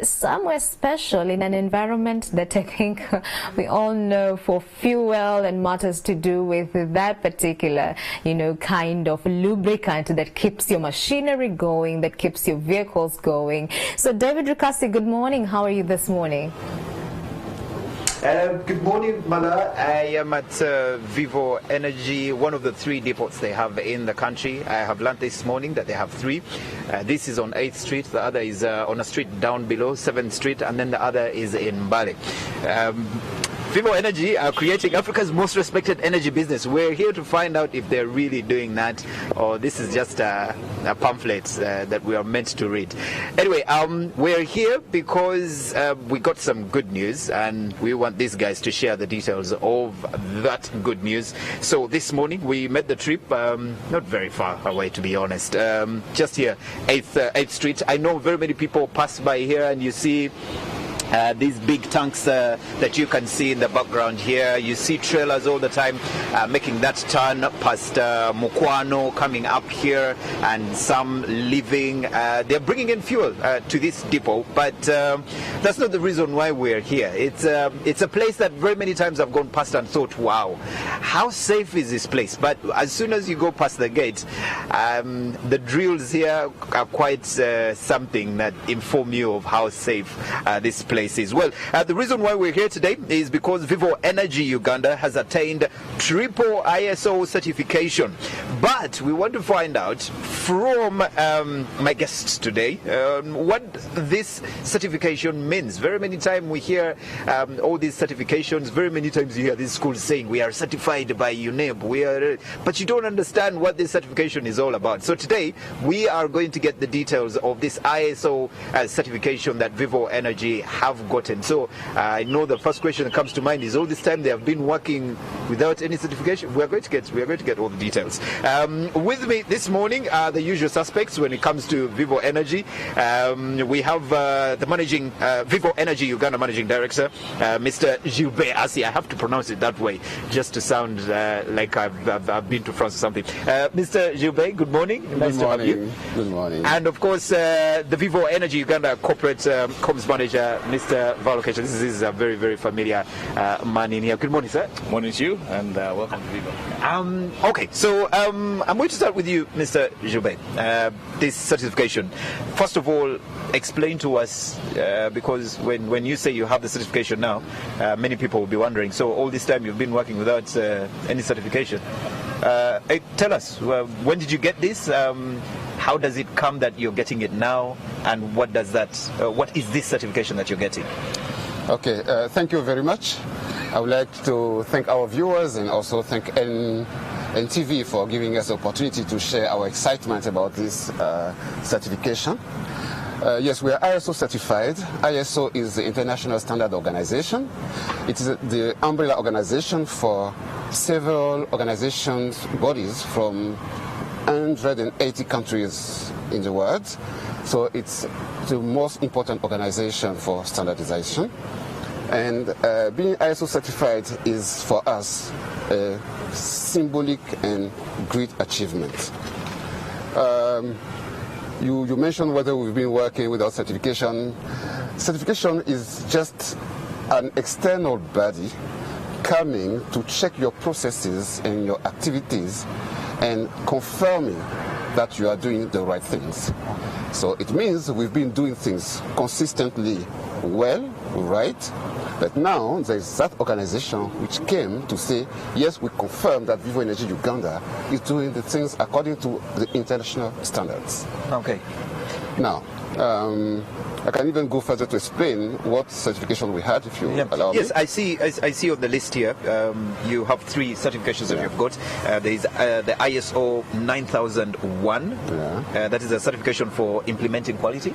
somewhere special in an environment that I think we all know for fuel and matters to do with that particular, kind of lubricant that keeps your machinery going, that keeps your vehicles going. So David Assi, good morning. How are you this morning? Good morning, Mala. I am at Vivo Energy, one of the 3 depots they have in the country. I have learned this morning that they have 3. This is on 8th Street, the other is on a street down below, 7th Street, and then the other is in Mbale. Vivo Energy are creating Africa's most respected energy business. We're here to find out if they're really doing that, or this is just a pamphlet that we are meant to read. Anyway, we're here because we got some good news, and we want these guys to share the details of that good news. So this morning we made the trip, not very far away to be honest, just here, 8th Street. I know very many people pass by here, and you see these big tanks that you can see in the background here. You see trailers all the time making that turn past Mukwano, coming up here, and some leaving. They're bringing in fuel to this depot, but that's not the reason why we're here. It's a place that very many times I've gone past and thought, wow, how safe is this place? But as soon as you go past the gate, the drills here are quite something that inform you of how safe this place is. Well, the reason why we're here today is because Vivo Energy Uganda has attained triple ISO certification. But we want to find out from my guests today what this certification means. Very many times we hear all these certifications. Very many times you hear these schools saying we are certified by UNEB. But you don't understand what this certification is all about. So today we are going to get the details of this ISO certification that Vivo Energy have gotten. So I know the first question that comes to mind is, all this time they have been working without any certification. We are going to get all the details. With me this morning are the usual suspects when it comes to Vivo Energy. We have the managing Vivo Energy Uganda managing director, Mr. Gilbert Assi. I have to pronounce it that way just to sound like I've been to France or something. Mr. Gilbert, good morning. Nice to have you. Good morning. And of course, the Vivo Energy Uganda corporate comms manager, Mr. Valocation. This is a very, very familiar man in here. Good morning, sir. Morning to you, and welcome to Vivo. Okay, so I'm going to start with you, Mr. Gilbert. This certification. First of all, explain to us, because when you say you have the certification now, many people will be wondering, so all this time you've been working without any certification. Tell us, when did you get this? How does it come that you're getting it now, and what is this certification that you're getting? Okay, thank you very much. I would like to thank our viewers and also thank NTV for giving us the opportunity to share our excitement about this certification. Yes, we are ISO certified. ISO is the International Standard Organization. It is the umbrella organization for several organizations, bodies from 180 countries in the world. So it's the most important organization for standardization. And being ISO certified is for us a symbolic and great achievement. You mentioned whether we've been working without certification. Certification is just an external body coming to check your processes and your activities and confirming that you are doing the right things. So it means we've been doing things consistently well, right, but now there's that organization which came to say, yes, we confirm that Vivo Energy Uganda is doing the things according to the international standards. Okay. Now, I can even go further to explain what certification we had, if you allow me. Yes, I see on the list here, you have 3 certifications that you've got. There is the ISO 9001. That is a certification for implementing quality.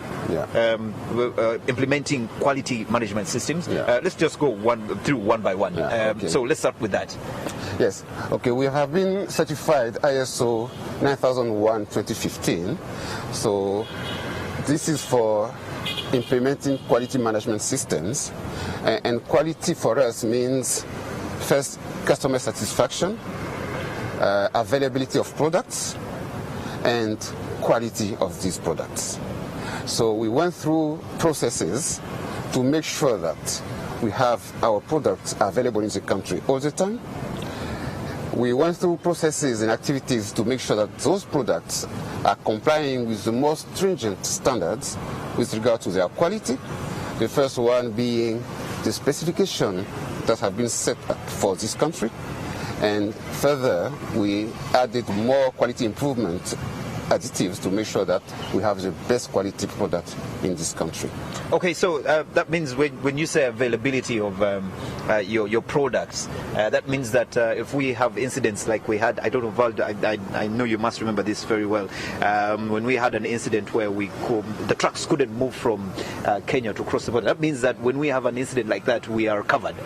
Implementing quality management systems. Let's just go through one by one. Okay. So let's start with that. Yes. Okay, we have been certified ISO 9001 2015. So this is for implementing quality management systems, and quality for us means first customer satisfaction, availability of products, and quality of these products. So we went through processes to make sure that we have our products available in the country all the time. We went through processes and activities to make sure that those products are complying with the most stringent standards with regard to their quality. The first one being the specification that have been set up for this country. And further, we added more quality improvement additives to make sure that we have the best quality product in this country. Okay, so that means when you say availability of your products, that means that if we have incidents like we had, I don't know, Val, I know you must remember this very well, when we had an incident where the trucks couldn't move from Kenya to cross the border, that means that when we have an incident like that, we are covered.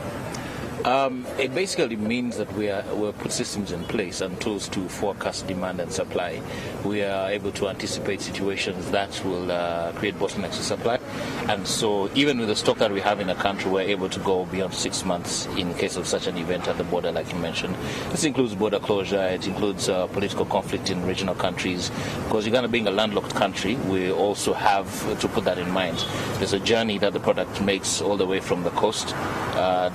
It basically means that we'll put systems in place and tools to forecast demand and supply. We are able to anticipate situations that will create bottlenecks to supply. And so even with the stock that we have in the country, we're able to go beyond 6 months in case of such an event at the border, like you mentioned. This includes border closure, it includes political conflict in regional countries. Because Uganda being a landlocked country, we also have to put that in mind. There's a journey that the product makes all the way from the coast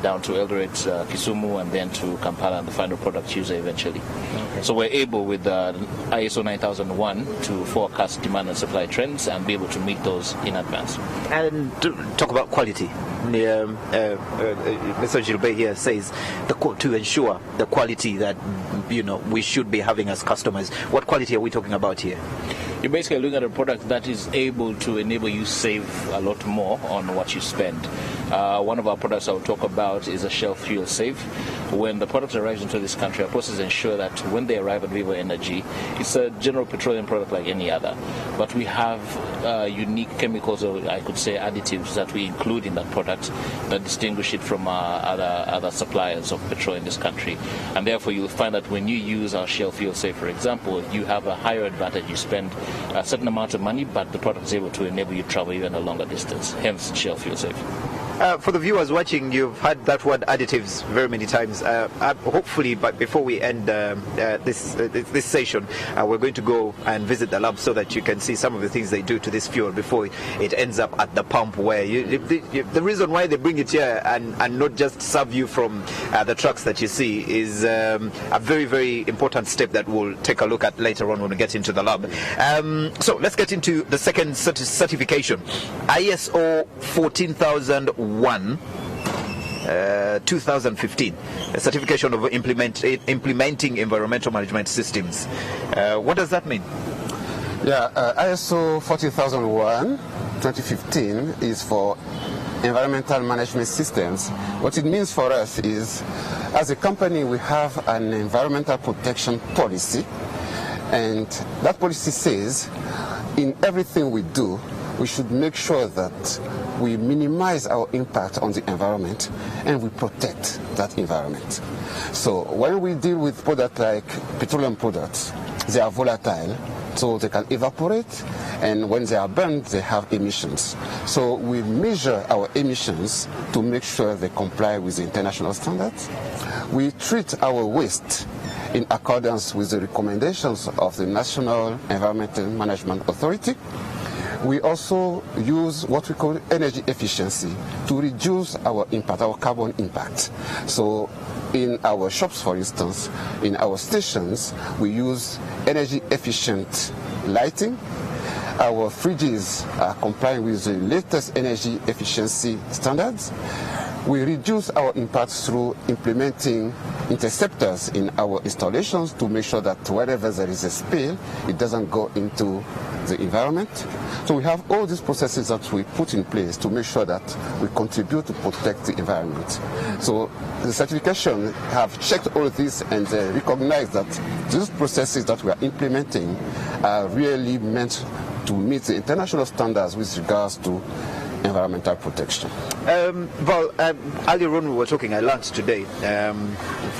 down to Eldoret, Kisumu, and then to Kampala, and the final product user eventually. Okay. So we're able with ISO 9001 to forecast demand and supply trends and be able to meet those in advance. And to talk about quality, Mr. Gilbert here says to ensure the quality that we should be having as customers. What quality are we talking about here? You're basically looking at a product that is able to enable you save a lot more on what you spend. One of our products I'll talk about is a Shell Fuel Save. When the product arrives into this country, our processes ensure that when they arrive at Vivo Energy, it's a general petroleum product like any other. But we have unique chemicals, or I could say additives, that we include in that product that distinguish it from other suppliers of petrol in this country. And therefore, you'll find that when you use our Shell Fuel Save, for example, you have a higher advantage. You spend a certain amount of money, but the product is able to enable you to travel even a longer distance, hence Shell Fuel Save. For the viewers watching, you've heard that word additives very many times. Hopefully, but before we end this session, we're going to go and visit the lab so that you can see some of the things they do to this fuel before it ends up at the pump, where the reason why they bring it here and not just serve you from the trucks that you see is a very, very important step that we'll take a look at later on when we get into the lab. So let's get into the second certification, ISO 14001 2015, a certification of implementing environmental management systems. What does that mean? Yeah, ISO 14001 2015 is for environmental management systems. What it means for us is, as a company, we have an environmental protection policy, and that policy says in everything we do, we should make sure that we minimize our impact on the environment and we protect that environment. So when we deal with products like petroleum products, they are volatile, so they can evaporate, and when they are burned, they have emissions. So we measure our emissions to make sure they comply with the international standards. We treat our waste in accordance with the recommendations of the National Environmental Management Authority. We also use what we call energy efficiency to reduce our impact, our carbon impact. So in our shops, for instance, in our stations, we use energy efficient lighting. Our fridges are complying with the latest energy efficiency standards. We reduce our impacts through implementing interceptors in our installations to make sure that wherever there is a spill, it doesn't go into the environment. So we have all these processes that we put in place to make sure that we contribute to protect the environment. So the certification have checked all this and they recognize that these processes that we are implementing are really meant to meet the international standards with regards to environmental protection. Well, earlier on we were talking, I learned today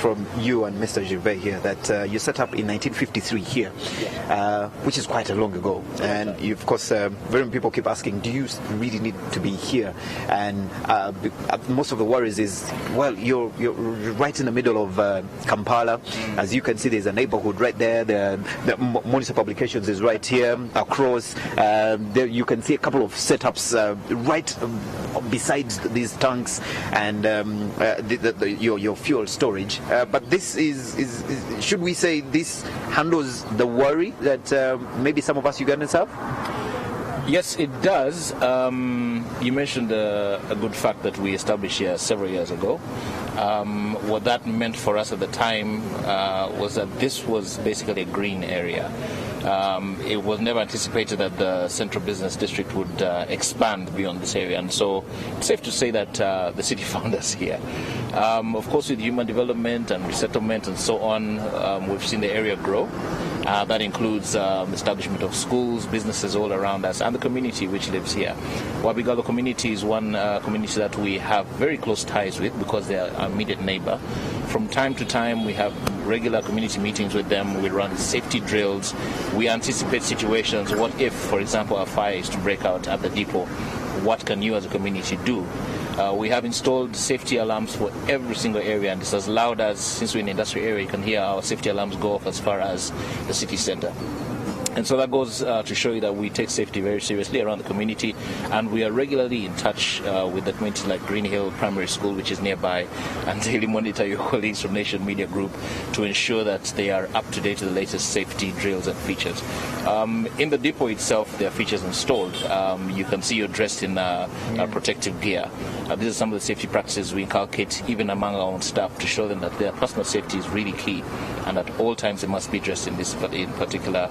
from you and Mr. Gilbert here that you set up in 1953 here, which is quite a long ago. And you, of course, very many people keep asking, do you really need to be here? And most of the worries is, well, you're right in the middle of Kampala. As you can see, there's a neighborhood right there. The Monitor Publications is right here across. There you can see a couple of setups right beside these tanks and your fuel storage. But this is should we say this handles the worry that maybe some of us Ugandans have? Yes, it does. You mentioned a good fact that we established here several years ago. What that meant for us at the time was that this was basically a green area. It was never anticipated that the Central Business District would expand beyond this area, and so it's safe to say that the city found us here. Of course, with human development and resettlement and so on, we've seen the area grow. That includes establishment of schools, businesses all around us, and the community which lives here. Wabigalo community is one community that we have very close ties with because they are our immediate neighbor. From time to time, we have regular community meetings with them. We run safety drills. We anticipate situations. What if, for example, a fire is to break out at the depot? What can you as a community do? We have installed safety alarms for every single area, and this has allowed us, since we're in the industrial area, you can hear our safety alarms go off as far as the city center. And so that goes to show you that we take safety very seriously around the community, and we are regularly in touch with the community like Green Hill Primary School, which is nearby, and daily monitor your colleagues from Nation Media Group to ensure that they are up to date with the latest safety drills and features. In the depot itself, there are features installed. You can see you're dressed in protective gear. These are some of the safety practices we inculcate even among our own staff to show them that their personal safety is really key, and at all times they must be dressed in particular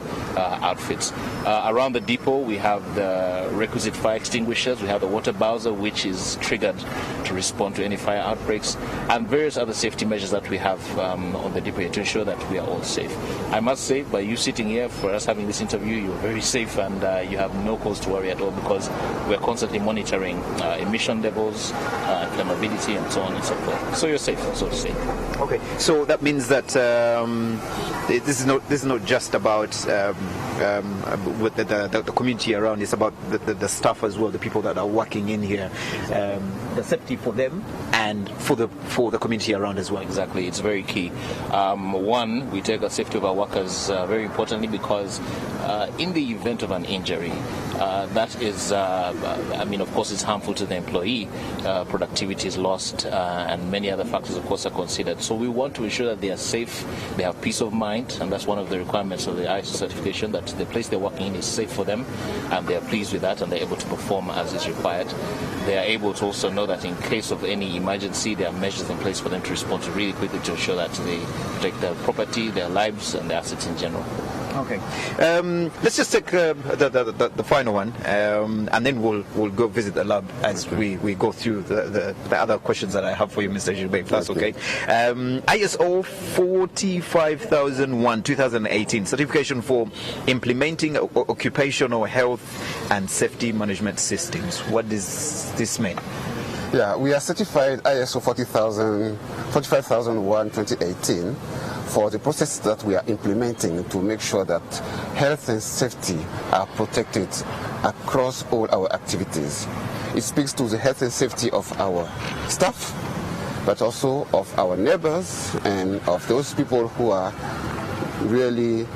outfits. Around the depot, we have the requisite fire extinguishers. We have the water bowser, which is triggered to respond to any fire outbreaks, and various other safety measures that we have on the depot to ensure that we are all safe. I must say, by you sitting here for us having this interview, you're very safe, and you have no cause to worry at all because we're constantly monitoring emission levels, flammability, and so on and so forth. So you're safe, so to say. Okay, so that means that this is not just about with the community around. It's about the staff as well, the people that are working in here, the safety for them and for the community around as well. Exactly, it's very key. One, we take the safety of our workers very importantly because in the event of an injury, that is, of course, it's harmful to the employee. Productivity is lost, and many other factors, of course, are considered. So we want to ensure that they are safe, they have peace of mind, and that's one of the requirements of the ISO certification, that the place they're working in is safe for them, and they are pleased with that, and they're able to perform as is required. They are able to also know that in case of any emergency, there are measures in place for them to respond to really quickly to ensure that they protect their property, their lives, and their assets in general. Okay, let's just take the final one, and then we'll go visit the lab as we go through the other questions that I have for you, Mr. Gilbert, if that's okay. ISO 45001 2018 certification for implementing occupational health and safety management systems. What does this mean? Yeah, we are certified ISO 45001 2018 for the process that we are implementing to make sure that health and safety are protected across all our activities. It speaks to the health and safety of our staff, but also of our neighbors and of those people who are really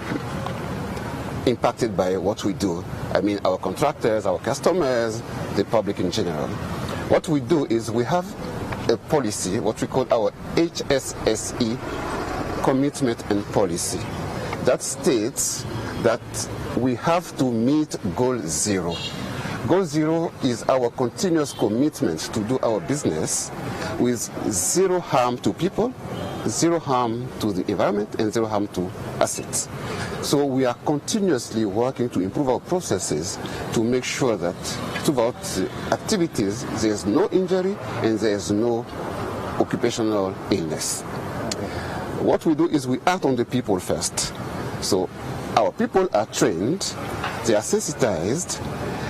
impacted by what we do. I mean, our contractors, our customers, the public in general. What we do is we have a policy, what we call our HSSE commitment and policy, that states that we have to meet goal 0. Goal 0 is our continuous commitment to do our business with 0 harm to people, 0 harm to the environment, and 0 harm to assets. So we are continuously working to improve our processes to make sure that throughout the activities there is no injury and there is no occupational illness. What we do is we act on the people first. So our people are trained, they are sensitized,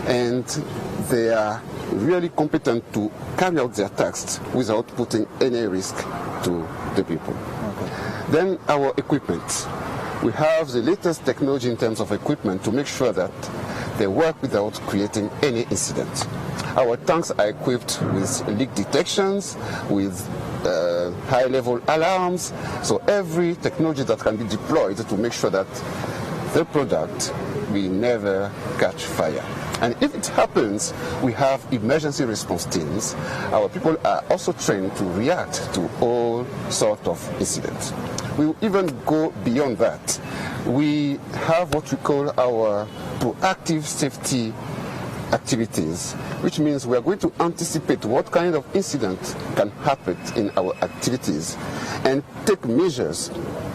and they are really competent to carry out their tasks without putting any risk to the people. Okay. Then our equipment. We have the latest technology in terms of equipment to make sure that they work without creating any incident. Our tanks are equipped with leak detections, with high-level alarms, so every technology that can be deployed to make sure that the product will never catch fire. And if it happens, we have emergency response teams. Our people are also trained to react to all sorts of incidents. We will even go beyond that. We have what we call our proactive safety activities, which means we are going to anticipate what kind of incident can happen in our activities and take measures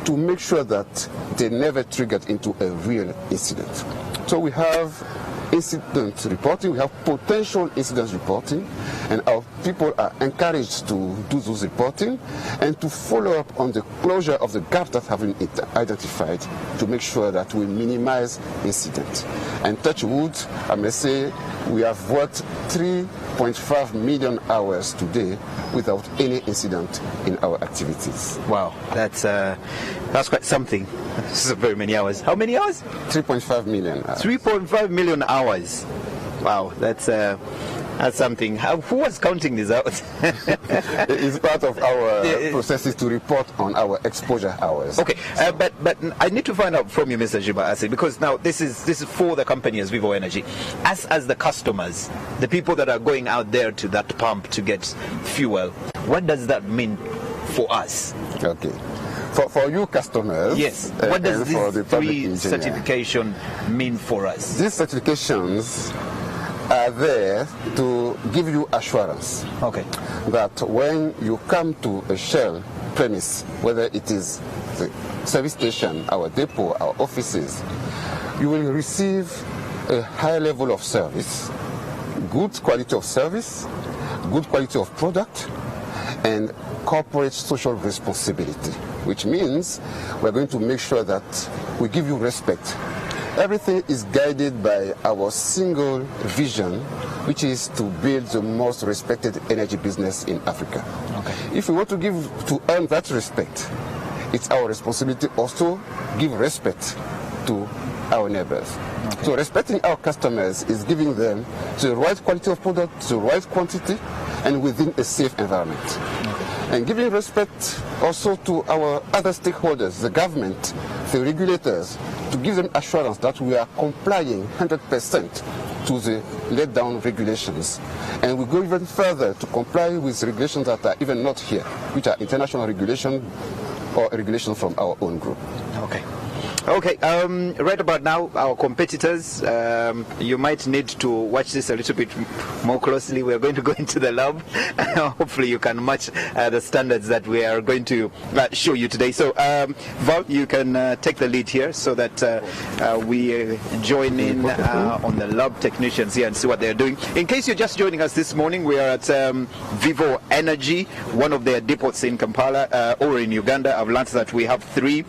to make sure that they never triggered into a real incident. So we have incident reporting, we have potential incident reporting, and our people are encouraged to do those reporting and to follow up on the closure of the gaps that have been identified to make sure that we minimize incidents. And touch wood, I may say we have worked 3.5 million hours today without any incident in our activities. Wow, that's quite something. This is very many hours. How many hours? 3.5 million hours. 3.5 million hours. Wow, that's something. Who was counting this out? It's part of our processes to report on our exposure hours. Okay, but I need to find out from you, Mr. Gilbert Assi, because now this is for the company as Vivo Energy. As the customers, the people that are going out there to that pump to get fuel, what does that mean for us? Okay. For you customers, yes. What does this three certification mean for us? These certifications are there to give you assurance, okay, that when you come to a Shell premise, whether it is the service station, our depot, our offices, you will receive a high level of service, good quality of service, good quality of product, and corporate social responsibility, which means we're going to make sure that we give you respect. Everything is guided by our single vision, which is to build the most respected energy business in Africa. Okay. If we want to earn that respect, it's our responsibility also give respect to our neighbors. Okay. So respecting our customers is giving them the right quality of product, the right quantity, and within a safe environment. Okay. And giving respect also to our other stakeholders, the government, the regulators, to give them assurance that we are complying 100% to the laid down regulations. And we go even further to comply with regulations that are even not here, which are international regulation or regulation from our own group. Okay. Okay, right about now, our competitors, you might need to watch this a little bit more closely. We're going to go into the lab. Hopefully you can match the standards that we are going to show you today. So, Val, you can take the lead here so that we join in on the lab technicians here and see what they're doing. In case you're just joining us this morning, we are at Vivo Energy, one of their depots in Kampala or in Uganda. I've learned that we have three.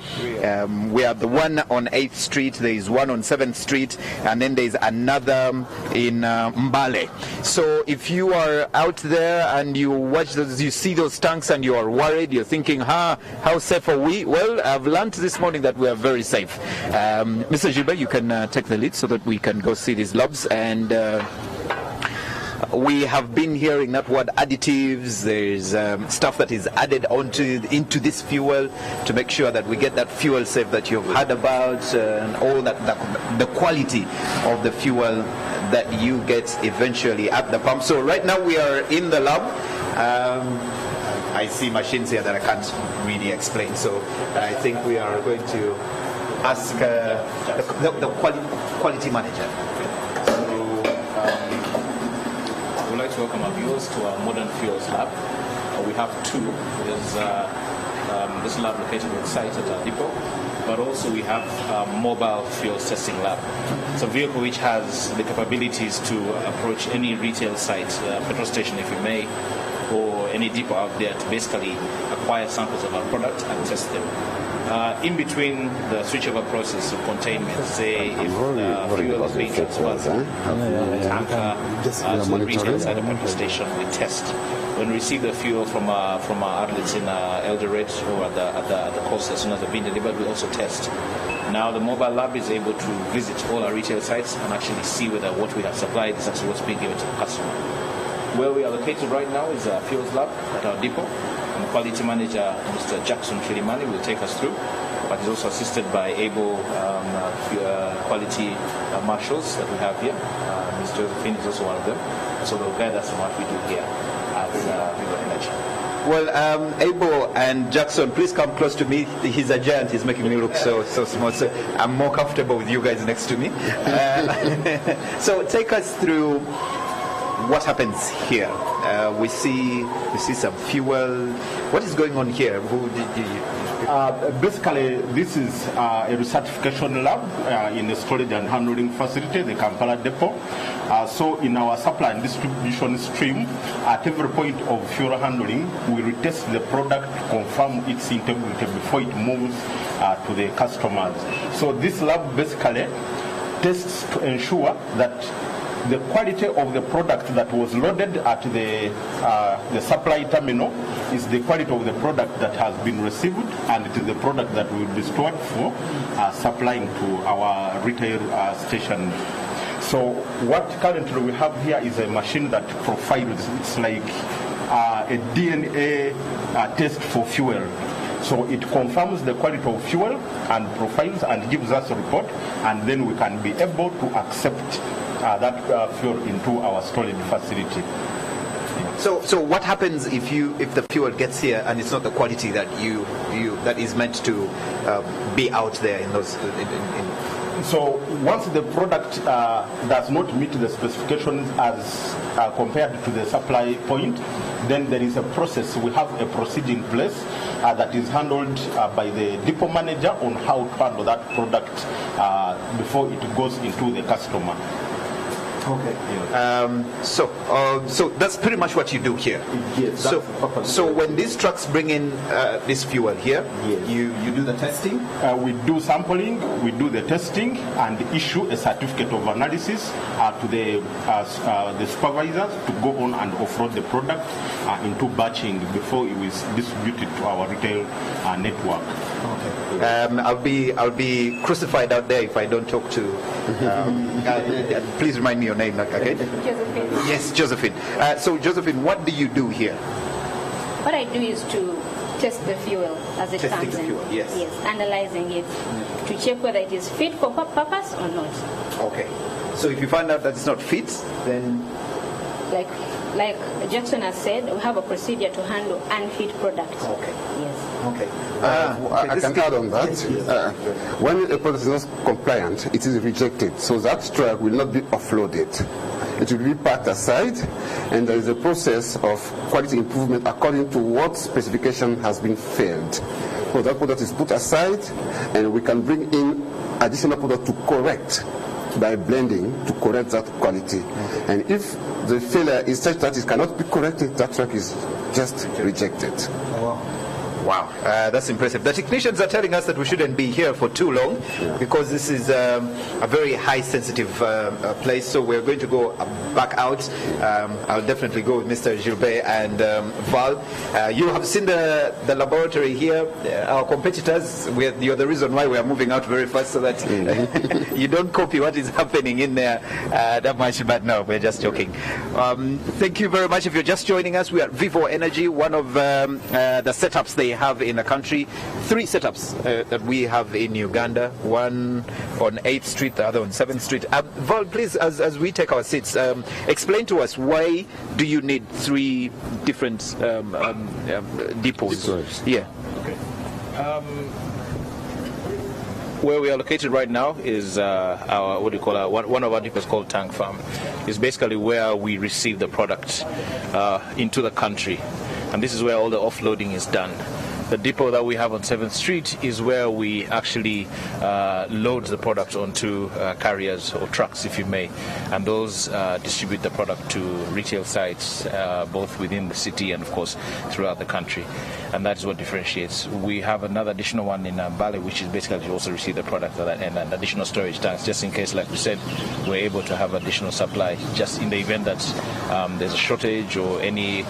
We are the one on 8th Street, there is one on 7th Street, and then there is another in Mbale. So if you are out there and you watch those, you see those tanks and you are worried, you're thinking, how safe are we? Well, I've learned this morning that we are very safe. Mr. Gilbert, you can take the lead so that we can go see these labs. And we have been hearing that word additives. There's stuff that is added into this fuel to make sure that we get that fuel safe that you've heard about, and all that, the quality of the fuel that you get eventually at the pump. So right now we are in the lab. I see machines here that I can't really explain. So I think we are going to ask the quality manager. We'd like to welcome our viewers to our modern fuels lab. We have two. There's this lab located on site at our depot, but also we have a mobile fuels testing lab. It's a vehicle which has the capabilities to approach any retail site, petrol station if you may, or any depot out there to basically acquire samples of our product and test them. In between the switchover process of containment, say if fuel is being transferred from the tanker to the retail side of the station, we test. When we receive the fuel from our outlets in Eldoret or at the coast as soon as they're being delivered, we also test. Now the mobile lab is able to visit all our retail sites and actually see whether what we have supplied is actually what's being given to the customer. Where we are located right now is a fuels lab at our depot. And the quality manager, Mr. Jackson Filimani, will take us through, but he's also assisted by able quality marshals that we have here. Ms. Josephine is also one of them. So they'll guide us on what we do here at Vivo Energy. Well, Abel and Jackson, please come close to me. He's a giant. He's making me look so small. So I'm more comfortable with you guys next to me. So take us through what happens here. We see some fuel. What is going on here? Basically, this is a recertification lab in the storage and handling facility, the Kampala depot. So in our supply and distribution stream, at every point of fuel handling, we retest the product to confirm its integrity before it moves to the customers. So this lab basically tests to ensure that the quality of the product that was loaded at the supply terminal is the quality of the product that has been received, and it is the product that will be stored for supplying to our retail station. So what currently we have here is a machine that profiles. It's like a DNA test for fuel. So it confirms the quality of fuel and profiles and gives us a report, and then we can be able to accept that fuel into our storage facility. So what happens if the fuel gets here and it's not the quality that that is meant to be out there in those? So once the product does not meet the specifications as compared to the supply point, then there is a process. We have a procedure in place that is handled by the depot manager on how to handle that product before it goes into the customer. Okay. So that's pretty much what you do here. Yes. So when these trucks bring in this fuel here, yes, you do the testing. We do sampling, we do the testing, and issue a certificate of analysis to the supervisors to go on and offload the product into batching before it is distributed to our retail network. Okay. I'll be crucified out there if I don't talk to. Please remind me your name, okay? Josephine. Yes, Josephine. So Josephine, what do you do here? What I do is to test the fuel as it Testing comes the in. fuel, yes. Yes, analyzing it to check whether it is fit for purpose or not. Okay. So if you find out that it's not fit, then like Jackson has said, we have a procedure to handle unfit products. Okay. Yes. Okay. I can add on that. When a product is not compliant, it is rejected. So that truck will not be offloaded. It will be packed aside, and there is a process of quality improvement according to what specification has been failed. So that product is put aside, and we can bring in additional product to correct by blending to correct that quality. Okay. And if the failure is such that it cannot be corrected, that truck is just rejected. Wow, that's impressive. The technicians are telling us that we shouldn't be here for too long because this is a very high sensitive place, so we're going to go back out. I'll definitely go with Mr. Gilbert and Val. You have seen the laboratory here. Our competitors, you're the reason why we are moving out very fast so that you don't copy what is happening in there that much, but no, we're just joking. Thank you very much. If you're just joining us, we are at Vivo Energy, one of the setups they have in the country. 3 setups that we have in Uganda, one on 8th Street, the other on 7th Street. Val, please, as we take our seats, explain to us why do you need 3 different depots? Yeah. Okay. Where we are located right now is our one of our depots called Tank Farm. It's basically where we receive the product into the country, and this is where all the offloading is done. The depot that we have on 7th Street is where we actually load the product onto carriers or trucks, if you may, and those distribute the product to retail sites both within the city and, of course, throughout the country. And that is what differentiates. We have another additional one in Bali, which is basically to also receive the product at that end, and additional storage tanks, just in case, like we said, we're able to have additional supply, just in the event that there's a shortage or any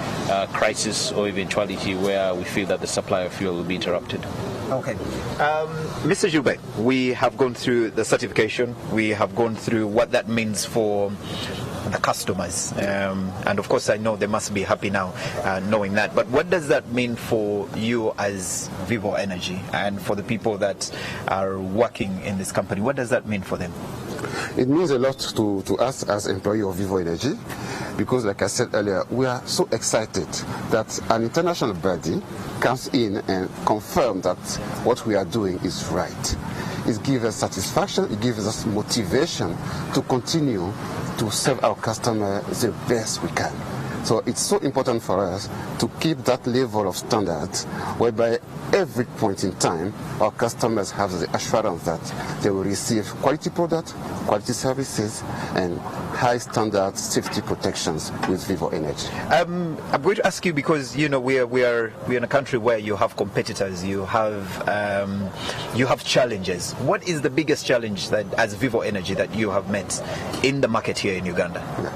crisis or eventuality where we feel that the supply of fuel will be interrupted. Okay. Mr. Gilbert, we have gone through the certification. We have gone through what that means for the customers. And of course, I know they must be happy now knowing that. But what does that mean for you as Vivo Energy and for the people that are working in this company? What does that mean for them? It means a lot to us as employee of Vivo Energy, because like I said earlier, we are so excited that an international body comes in and confirms that what we are doing is right. It gives us satisfaction, it gives us motivation to continue to serve our customer the best we can. So it's so important for us to keep that level of standards whereby every point in time our customers have the assurance that they will receive quality products, quality services, and high standard safety protections with Vivo Energy. I'm going to ask you because we're in a country where you have competitors, you have challenges. What is the biggest challenge that as Vivo Energy that you have met in the market here in Uganda? Yeah.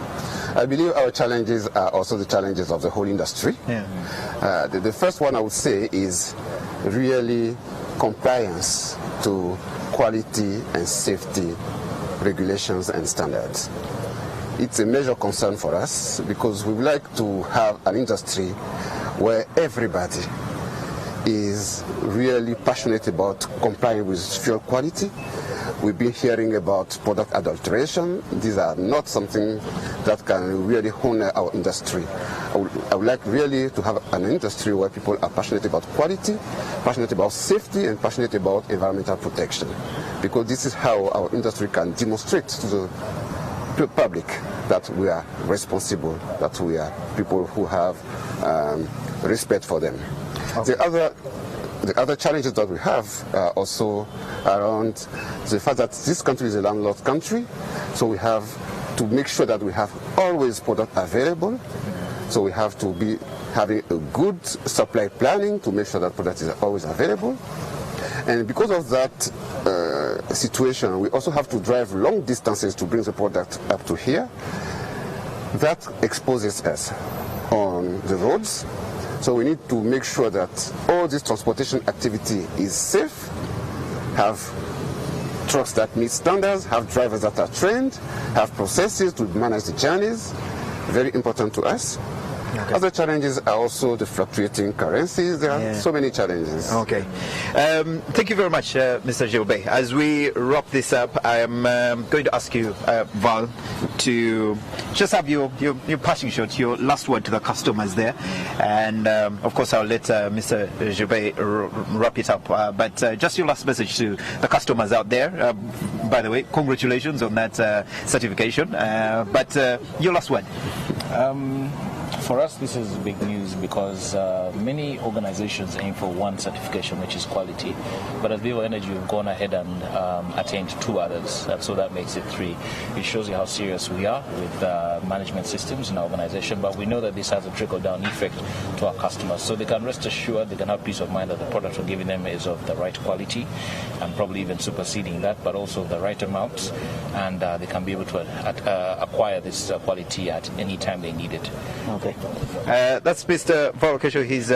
I believe our challenges are also the challenges of the whole industry. Yeah. The first one I would say is really compliance to quality and safety regulations and standards. It's a major concern for us because we would like to have an industry where everybody is really passionate about complying with fuel quality. We've been hearing about product adulteration. These are not something that can really honor our industry. I would like really to have an industry where people are passionate about quality, passionate about safety, and passionate about environmental protection. Because this is how our industry can demonstrate to the public that we are responsible, that we are people who have respect for them. Okay. The other challenges that we have are also around the fact that this country is a landlocked country, so we have to make sure that we have always product available. So we have to be having a good supply planning to make sure that product is always available. And because of that situation, we also have to drive long distances to bring the product up to here. That exposes us on the roads. So we need to make sure that all this transportation activity is safe, have trucks that meet standards, have drivers that are trained, have processes to manage the journeys. Very important to us. Okay. Other challenges are also the fluctuating currencies. There are so many challenges. Okay. Thank you very much, Mr. Gilbert. As we wrap this up, I am going to ask you, Val, to just have your passing shot, your last word to the customers there. And, of course, I'll let Mr. Gilbert wrap it up. But just your last message to the customers out there. By the way, congratulations on that certification. But your last word. For us, this is big news because many organizations aim for one certification, which is quality. But at Vivo Energy, we've gone ahead and attained 2 others, and so that makes it 3. It shows you how serious we are with management systems in our organization, but we know that this has a trickle-down effect to our customers. So they can rest assured, they can have peace of mind that the product we're giving them is of the right quality, and probably even superseding that, but also the right amount, and they can be able to acquire this quality at any time they need it. Okay. That's Mr. Volokesho. He's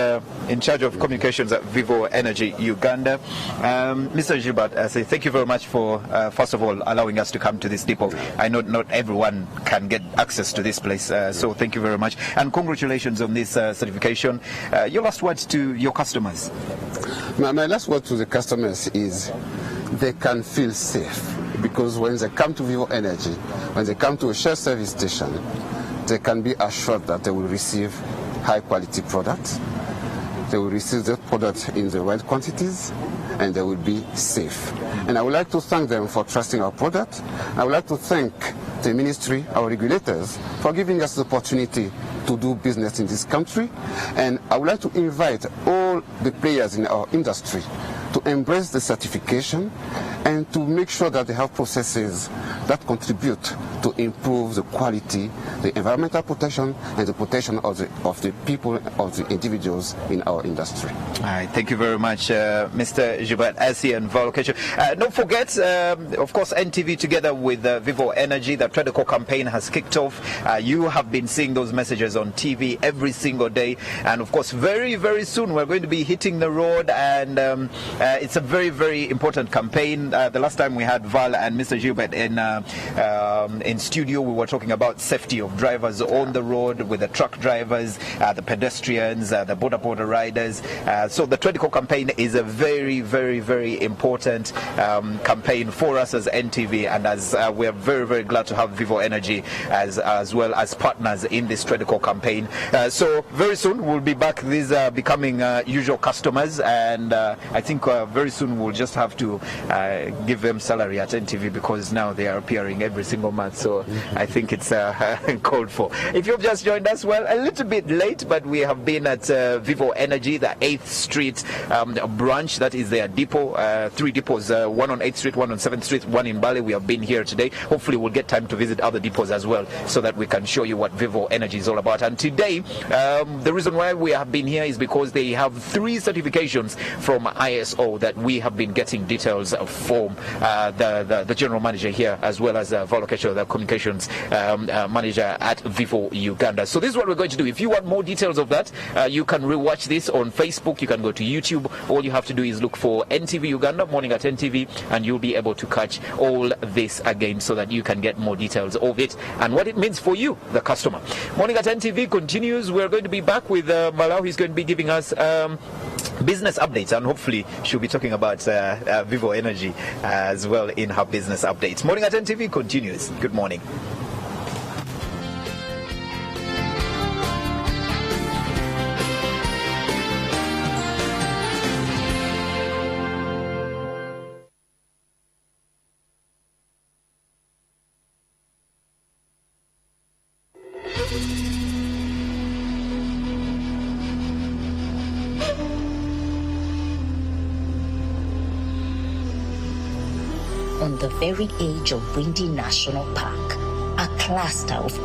in charge of communications at Vivo Energy Uganda. Mr. Gilbert Assi, thank you very much for, first of all, allowing us to come to this depot. I know not everyone can get access to this place, so thank you very much. And congratulations on this certification. Your last words to your customers? My last word to the customers is they can feel safe, because when they come to Vivo Energy, when they come to a shared service station, they can be assured that they will receive high quality products, they will receive the product in the right quantities, and they will be safe. And I would like to thank them for trusting our product. I would like to thank the ministry, our regulators, for giving us the opportunity to do business in this country. And I would like to invite all the players in our industry to embrace the certification and to make sure that they have processes that contribute to improve the quality, the environmental protection, and the protection of the people, of the individuals in our industry. All right, thank you very much, Mr. Gilbert Assi and Vocation. Don't forget, of course, NTV together with Vivo Energy, the Tredico campaign has kicked off. You have been seeing those messages on TV every single day. And of course, very, very soon, we're going to be hitting the road. And it's a very, very important campaign. The last time we had Val and Mr. Gilbert in studio, we were talking about safety of drivers on the road with the truck drivers, the pedestrians, the border riders. So the Tredico campaign is a very, very, very important campaign for us as NTV, and as we are very, very glad to have Vivo Energy as well as partners in this Tredico campaign. So very soon we'll be back. These are becoming usual customers, and I think very soon we'll just have to give them salary at NTV, because now they are appearing every single month. So I think it's called for. If you've just joined us, well, a little bit late, but we have been at Vivo Energy, the 8th Street branch. That is their depot. 3 depots, one on 8th Street, one on 7th Street, one in Bali. We have been here today. Hopefully we'll get time to visit other depots as well, so that we can show you what Vivo Energy is all about. And today, the reason why we have been here is because they have 3 certifications from ISO that we have been getting details from the general manager here, as well as Vocation, the communications manager at Vivo Uganda. So this is what we're going to do. If you want more details of that, you can rewatch this on Facebook. You can go to YouTube. All you have to do is look for NTV Uganda, Morning at NTV, and you'll be able to catch all this again, so that you can get more details of it and what it means for you, the customer. Morning at NTV continues. We're going to be back with Malau. He's going to be giving us business updates, and hopefully she'll be talking about Vivo Energy as well in her business updates. Morning at NTV continues. Good morning. On the very edge of Windy National Park, a cluster of